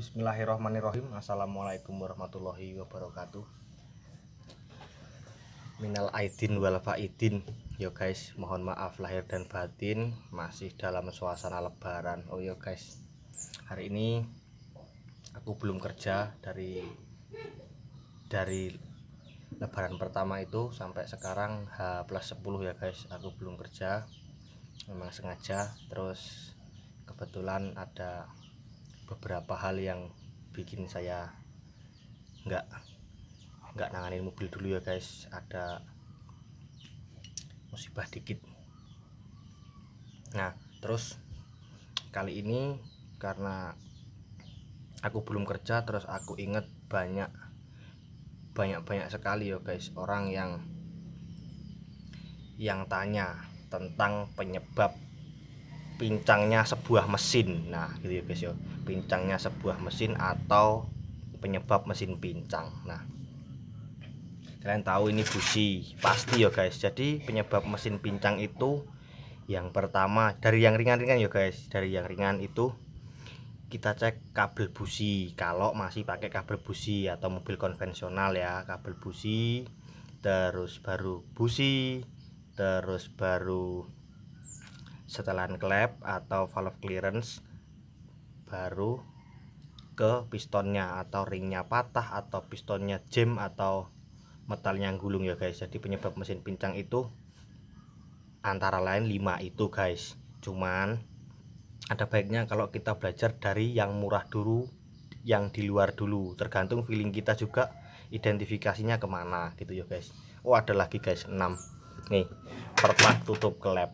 Bismillahirrahmanirrahim. Assalamualaikum warahmatullahi wabarakatuh. Minal aidin wal faidin. Yo guys, mohon maaf lahir dan batin, masih dalam suasana lebaran. Oh yo guys, hari ini aku belum kerja dari lebaran pertama itu sampai sekarang H+10 ya guys. Aku belum kerja, memang sengaja. Terus kebetulan ada beberapa hal yang bikin saya nggak nanganin mobil dulu ya guys. Ada musibah dikit. Nah terus kali ini karena aku belum kerja, terus aku inget banyak sekali ya guys orang yang tanya tentang penyebab pincangnya sebuah mesin. Nah gitu ya guys ya, pincangnya sebuah mesin atau penyebab mesin pincang. Nah kalian tahu ini busi pasti ya guys. Jadi penyebab mesin pincang itu yang pertama dari yang ringan-ringan ya guys. Dari yang ringan itu kita cek kabel busi. Kalau masih pakai kabel busi atau mobil konvensional ya, kabel busi, terus baru busi, terus baru setelan klep atau valve clearance, baru ke pistonnya atau ringnya patah atau pistonnya jam atau metalnya gulung ya guys. Jadi penyebab mesin pincang itu antara lain 5 itu guys. Cuman ada baiknya kalau kita belajar dari yang murah dulu, yang di luar dulu, tergantung feeling kita juga identifikasinya kemana gitu ya guys. Oh ada lagi guys 6 nih, perpak tutup klep.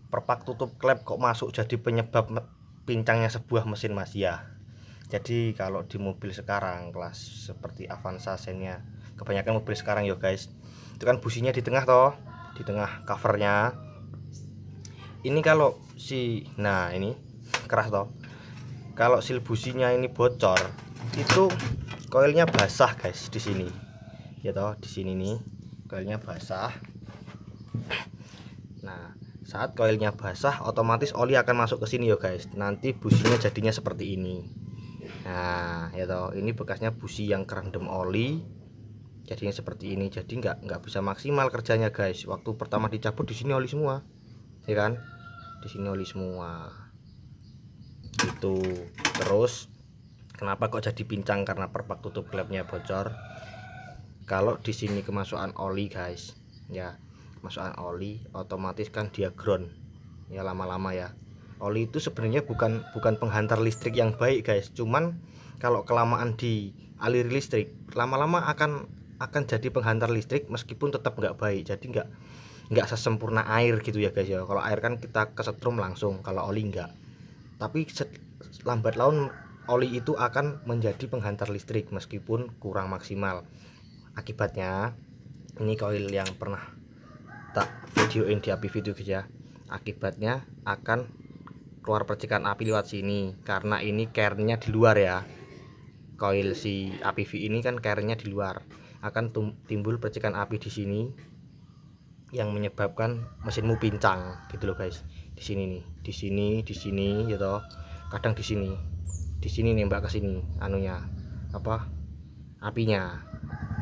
Perpak tutup klep kok masuk jadi penyebab pincangnya sebuah mesin mas ya. Jadi kalau di mobil sekarang kelas seperti Avanza, Xenia, kebanyakan mobil sekarang ya guys, itu kan businya di tengah toh, di tengah covernya ini. Kalau nah ini keras toh, kalau sil businya ini bocor, itu koilnya basah guys di sini ya toh, di sini nih koilnya basah. Nah saat koilnya basah otomatis oli akan masuk ke sini ya guys. Nanti businya jadinya seperti ini. Nah ya toh, ini bekasnya busi yang kerendam oli, jadinya seperti ini. Jadi nggak bisa maksimal kerjanya guys. Waktu pertama dicabut di sini oli semua ya kan, di sini oli semua itu. Terus kenapa kok jadi pincang? Karena perpak tutup klepnya bocor. Kalau di sini kemasukan oli guys ya, kemasukan oli otomatis kan dia ground ya lama-lama ya. Oli itu sebenarnya bukan penghantar listrik yang baik guys, cuman kalau kelamaan di aliri listrik lama-lama akan jadi penghantar listrik meskipun tetap nggak baik. Jadi nggak sesempurna air gitu ya guys ya. Kalau air kan kita kesetrum langsung, kalau oli enggak. Tapi lambat laun oli itu akan menjadi penghantar listrik meskipun kurang maksimal. Akibatnya ini koil yang pernah tak videoin di APV itu guys ya, akibatnya akan keluar percikan api lewat sini. Karena ini cairnya di luar ya, koil si APV ini kan cairnya di luar, akan timbul percikan api di sini yang menyebabkan mesinmu pincang gitu loh guys. Di sini nih, di sini gitu. Kadang di sini nembak ke sini anunya apa, apinya.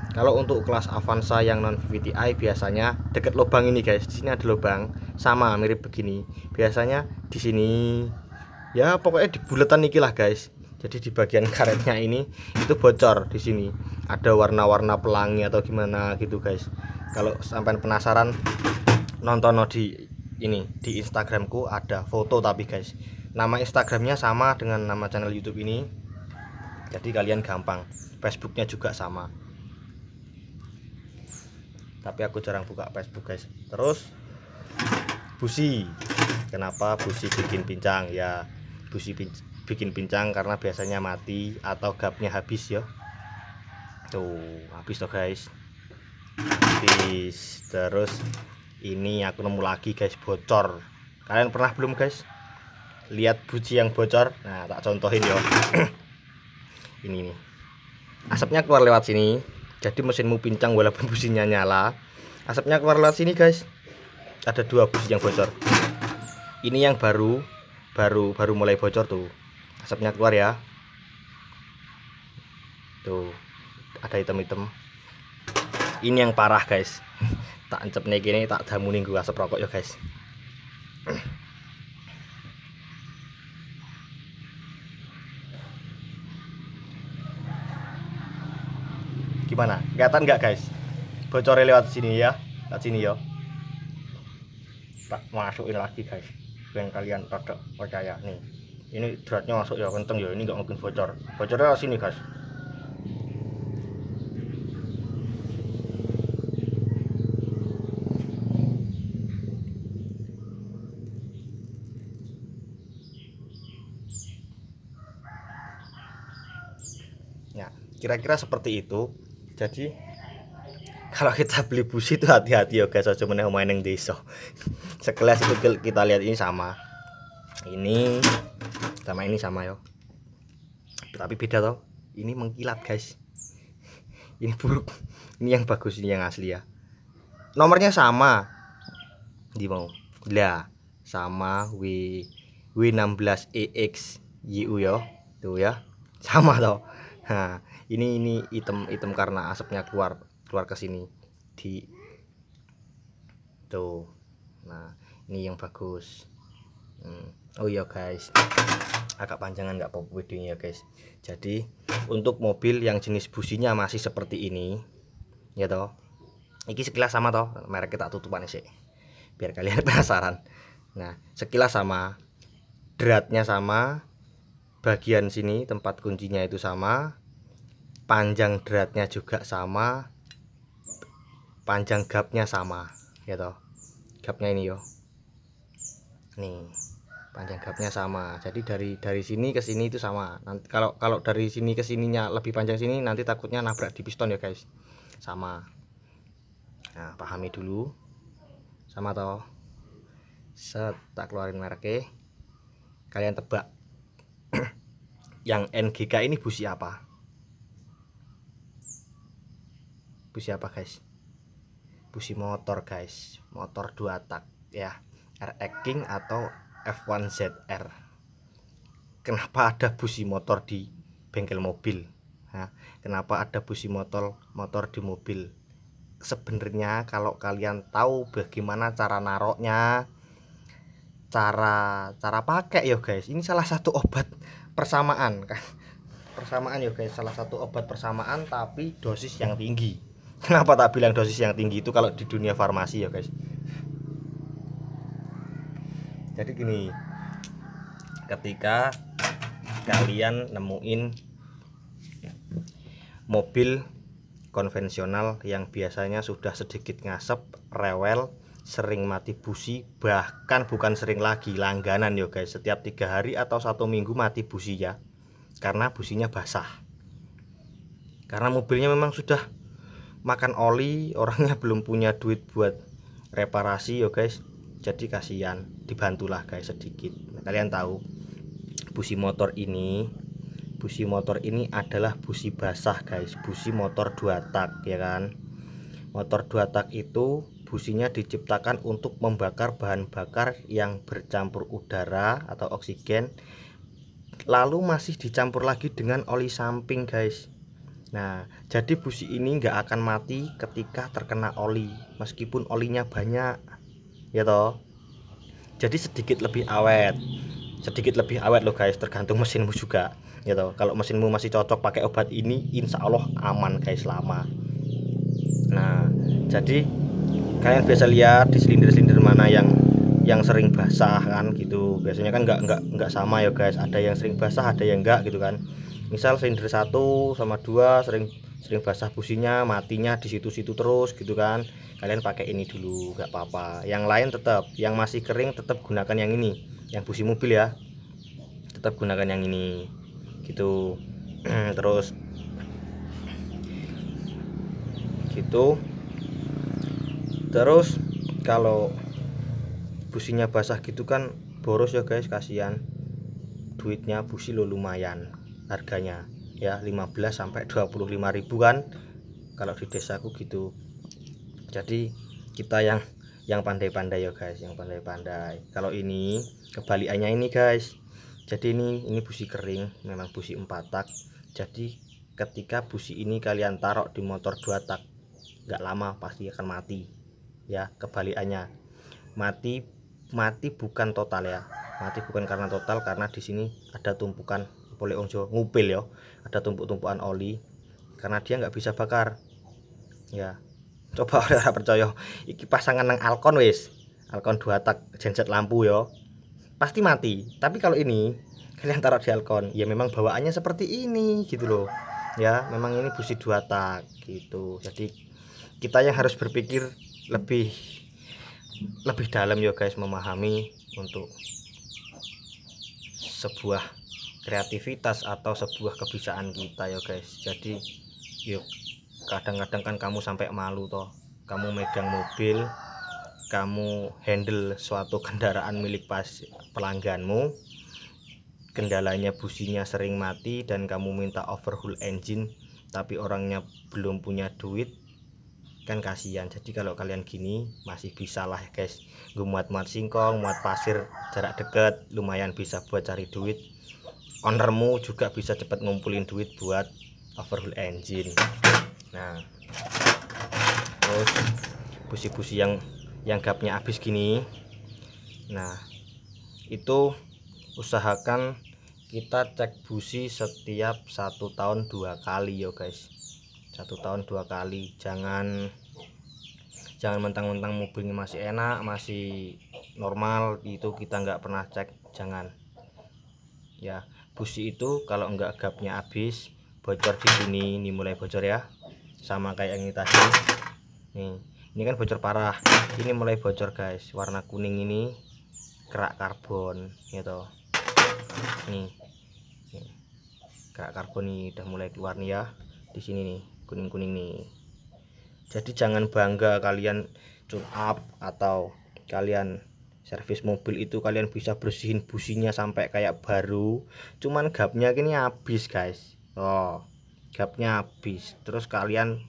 Kalau untuk kelas Avanza yang non VVTi biasanya deket lubang ini guys. Di sini ada lubang sama mirip begini. Biasanya di sini ya, pokoknya di buletan iki lah guys. Jadi di bagian karetnya ini itu bocor. Di sini ada warna-warna pelangi atau gimana gitu guys. Kalau sampai penasaran, nonton di ini di Instagramku ada foto. Tapi guys, nama Instagramnya sama dengan nama channel YouTube ini, jadi kalian gampang. Facebooknya juga sama, tapi aku jarang buka Facebook guys. Terus busi, kenapa busi bikin pincang ya? Busi bikin pincang karena biasanya mati atau gapnya habis ya. Tuh habis tuh guys, habis. Terus ini aku nemu lagi guys, bocor. Kalian pernah belum guys lihat busi yang bocor? Nah tak contohin ya. Ini nih, asapnya keluar lewat sini, jadi mesinmu pincang walaupun businya nyala. Asapnya keluar lewat sini guys. Ada 2 busi yang bocor. Ini yang baru mulai bocor tuh, asapnya keluar ya. Tuh ada hitam-hitam. Ini yang parah guys. Tak encep nih gini, tak damuni gua asap rokok ya guys. Gimana? Kelihatan nggak guys? Bocornya lewat sini ya, lewat sini ya. Tak masukin lagi guys. Yang kalian tak percaya nih. Ini dratnya masuk ya, kenceng ya. Ini nggak mungkin bocor. Bocornya lewat sini guys. Ya, kira-kira seperti itu. Jadi kalau kita beli busi itu hati-hati ya guys, aja meneh main yang desa. Sekelas itu kita lihat ini sama. Ini sama ini sama yo. Tapi beda toh. Ini mengkilat guys. Ini buruk. Ini yang bagus, ini yang asli ya. Nomornya sama. Di mau. Lah, sama W16EX YU yo. Tuh ya. Sama toh. Nah, ini hitam karena asapnya keluar ke sini di tuh. Nah, ini yang bagus. Oh iya guys, agak panjangan nggak apa videonya guys. Jadi untuk mobil yang jenis businya masih seperti ini ya toh, ini sekilas sama toh, merek kita tutupan sih biar kalian penasaran. Nah, sekilas sama, dratnya sama, bagian sini tempat kuncinya itu sama, panjang dratnya juga sama, panjang gapnya sama ya toh. Gapnya ini yo, nih panjang gapnya sama. Jadi dari sini ke sini itu sama. Nanti kalau dari sini ke sininya lebih panjang sini, nanti takutnya nabrak di piston ya guys. Sama. Nah, pahami dulu. Sama toh. Set, tak keluarin mereknya. Kalian tebak. Yang NGK ini busi apa? Busi apa guys? Busi motor guys, motor 2 tak ya, RX King atau F1ZR. Kenapa ada busi motor di bengkel mobil? Nah, kenapa ada busi motor di mobil? Sebenarnya kalau kalian tahu bagaimana cara naroknya, cara pakai ya guys, ini salah satu obat persamaan kan. Persamaan ya guys, salah satu obat persamaan tapi dosis yang tinggi. Kenapa tak bilang dosis yang tinggi itu kalau di dunia farmasi ya guys. Jadi gini, ketika kalian nemuin mobil konvensional yang biasanya sudah sedikit ngasep, rewel, sering mati busi, bahkan bukan sering lagi, langganan ya guys, setiap 3 hari atau 1 minggu mati busi ya, karena businya basah, karena mobilnya memang sudah makan oli, orangnya belum punya duit buat reparasi ya guys. Jadi kasihan, dibantulah guys sedikit. Nah, kalian tahu busi motor ini adalah busi basah guys, busi motor 2 tak ya kan. Motor 2 tak itu businya diciptakan untuk membakar bahan bakar yang bercampur udara atau oksigen, lalu masih dicampur lagi dengan oli samping guys. Nah, jadi busi ini nggak akan mati ketika terkena oli, meskipun olinya banyak ya toh. Jadi sedikit lebih awet loh guys, tergantung mesinmu juga ya toh. Kalau mesinmu masih cocok pakai obat ini, insya Allah aman guys, lama. Nah, jadi kalian biasa lihat di silinder mana yang sering basah kan gitu. Biasanya kan nggak sama ya guys, ada yang sering basah, ada yang enggak gitu kan. Misal silinder 1 sama 2 sering basah businya, matinya di situ-situ terus gitu kan. Kalian pakai ini dulu nggak apa-apa. Yang lain tetap, yang masih kering tetap gunakan yang ini, yang busi mobil ya, tetap gunakan yang ini gitu. Terus gitu. Terus kalau businya basah gitu kan boros ya guys, kasihan. Duitnya busi lo lumayan harganya ya, 15 sampai 25.000 kan kalau di desaku gitu. Jadi kita yang pandai-pandai ya guys, yang pandai-pandai. Kalau ini kebalikannya ini guys. Jadi ini busi kering, memang busi 4 tak. Jadi ketika busi ini kalian taruh di motor 2 tak, nggak lama pasti akan mati ya. Kebalikannya, mati bukan total ya, mati bukan karena total, karena di sini ada tumpukan boleh onjo ngupil ya, ada tumpuk-tumpukan oli karena dia nggak bisa bakar ya. Coba orang percaya iki pasangan nang Alcon wis, Alcon 2 tak genset lampu ya pasti mati. Tapi kalau ini kalian taruh di Alcon ya memang bawaannya seperti ini gitu loh ya, memang ini busi 2 tak gitu. Jadi kita yang harus berpikir lebih dalam ya guys, memahami untuk sebuah kreativitas atau sebuah kebiasaan kita ya guys. Jadi yuk, kadang-kadang kan kamu sampai malu toh, kamu megang mobil, kamu handle suatu kendaraan milik pelangganmu, kendalanya businya sering mati dan kamu minta overhaul engine tapi orangnya belum punya duit, kan kasihan. Jadi kalau kalian gini masih bisa lah guys, gue muat singkong, muat pasir jarak dekat, lumayan bisa buat cari duit. Ownermu juga bisa cepat ngumpulin duit buat overhaul engine. Nah terus busi-busi yang gapnya habis gini, nah itu usahakan kita cek busi setiap 1 tahun 2 kali ya guys. 1 tahun 2 kali, jangan mentang-mentang mobilnya masih enak, masih normal itu kita nggak pernah cek, jangan ya. Busi itu kalau enggak gapnya habis, bocor di sini, ini mulai bocor ya, sama kayak yang ini tadi nih, ini kan bocor parah, ini mulai bocor guys, warna kuning ini kerak karbon gitu nih, kerak karbon ini udah mulai keluar nih ya, di sini nih kuning-kuning nih. Jadi jangan bangga kalian tune up atau kalian servis mobil itu kalian bisa bersihin businya sampai kayak baru, cuman gapnya gini habis guys. Oh, gapnya habis, terus kalian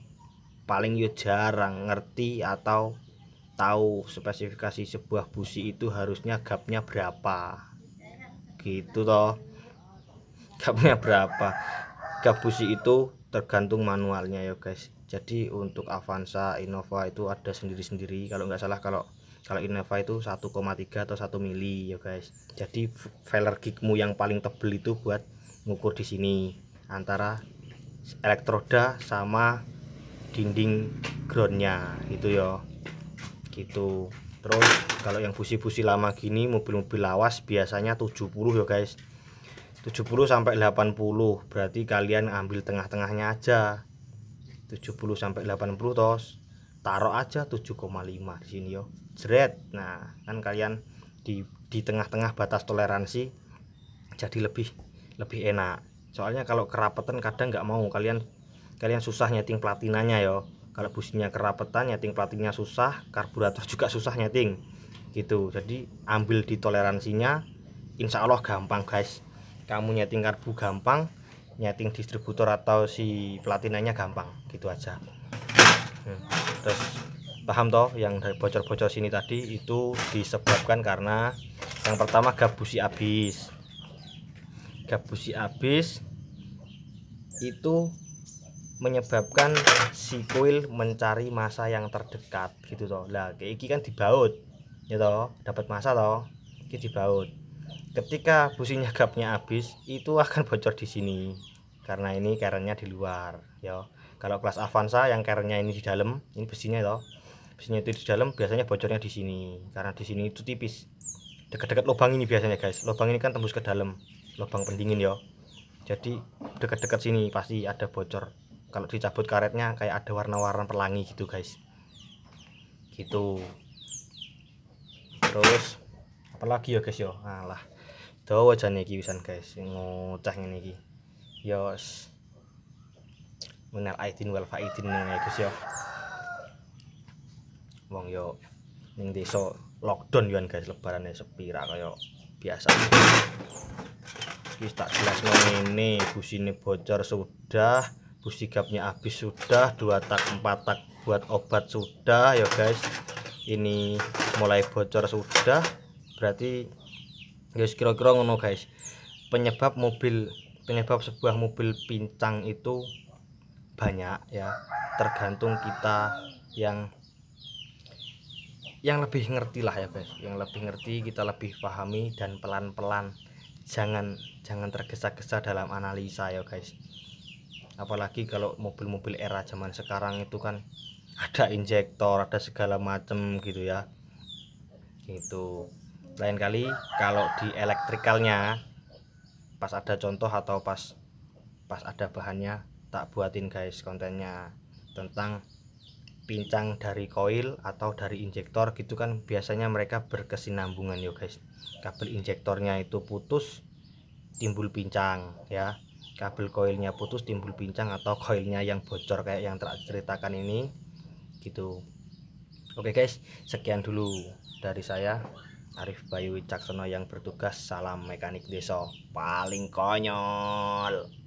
paling yo jarang ngerti atau tahu spesifikasi sebuah busi itu harusnya gapnya berapa gitu toh. Gapnya berapa, gap busi itu tergantung manualnya ya guys. Jadi untuk Avanza, Innova itu ada sendiri-sendiri, kalau nggak salah kalau Innova itu 1,3 atau 1 mili ya guys. Jadi failer gigmu yang paling tebel itu buat ngukur di sini antara elektroda sama dinding groundnya itu ya gitu. Terus kalau yang busi-busi lama gini, mobil-mobil lawas biasanya 70 ya guys, 70 sampai 80, berarti kalian ambil tengah-tengahnya aja 70 sampai 80, tos taruh aja 7,5 di sini yo jeret. Nah kan kalian di tengah-tengah batas toleransi, jadi lebih enak. Soalnya kalau kerapetan kadang nggak mau, kalian susah nyeting platinanya yo. Kalau businya kerapetan, nyeting platinnya susah, karburator juga susah nyeting gitu. Jadi ambil di toleransinya, insya Allah gampang guys. Kamu nyeting karbu gampang, nyeting distributor atau si platinanya gampang gitu aja. Terus paham toh, yang dari bocor-bocor sini tadi itu disebabkan karena yang pertama gap busi habis. Gap busi habis itu menyebabkan si koil mencari massa yang terdekat gitu toh. Lah kayak iki kan dibaut ya toh, dapat massa toh, iki dibaut. Ketika businya gapnya habis itu akan bocor di sini karena ini kerennya di luar ya. Kalau kelas Avanza yang kerennya ini di dalam, ini besinya toh, besinya itu di dalam, biasanya bocornya di sini karena di sini itu tipis, dekat-dekat lubang ini biasanya guys. Lubang ini kan tembus ke dalam, lubang pendingin ya, jadi dekat-dekat sini pasti ada bocor. Kalau dicabut karetnya kayak ada warna-warna pelangi gitu guys gitu. Terus apalagi ya guys yo, alah dawa aja nih wisan guys, ngoceh ngene iki yos menal aidin wal faidin nih guys yo. Wong yo ning desa lockdown yo guys, lebarane sepi ra kaya biasa. Wis tak jelas ngene, busine bocor sudah, busi gapnya habis sudah, 2 tak 4 tak buat obat sudah ya guys. Ini mulai bocor sudah, berarti guys kira-kira ngono guys. Penyebab mobil Penyebab sebuah mobil pincang itu banyak ya, tergantung kita yang lebih ngerti lah ya guys, yang lebih ngerti, kita lebih pahami dan pelan-pelan, jangan tergesa-gesa dalam analisa ya guys. Apalagi kalau mobil-mobil era zaman sekarang itu kan ada injektor, ada segala macem gitu ya. Itu lain kali kalau di elektrikalnya pas ada contoh atau pas ada bahannya tak buatin guys kontennya tentang pincang dari koil atau dari injektor gitu kan, biasanya mereka berkesinambungan ya guys. Kabel injektornya itu putus timbul pincang ya, kabel koilnya putus timbul pincang, atau koilnya yang bocor kayak yang tak ceritakan ini gitu. Oke guys, sekian dulu dari saya Arif Bayu Wicaksono yang bertugas. Salam mekanik desa paling konyol.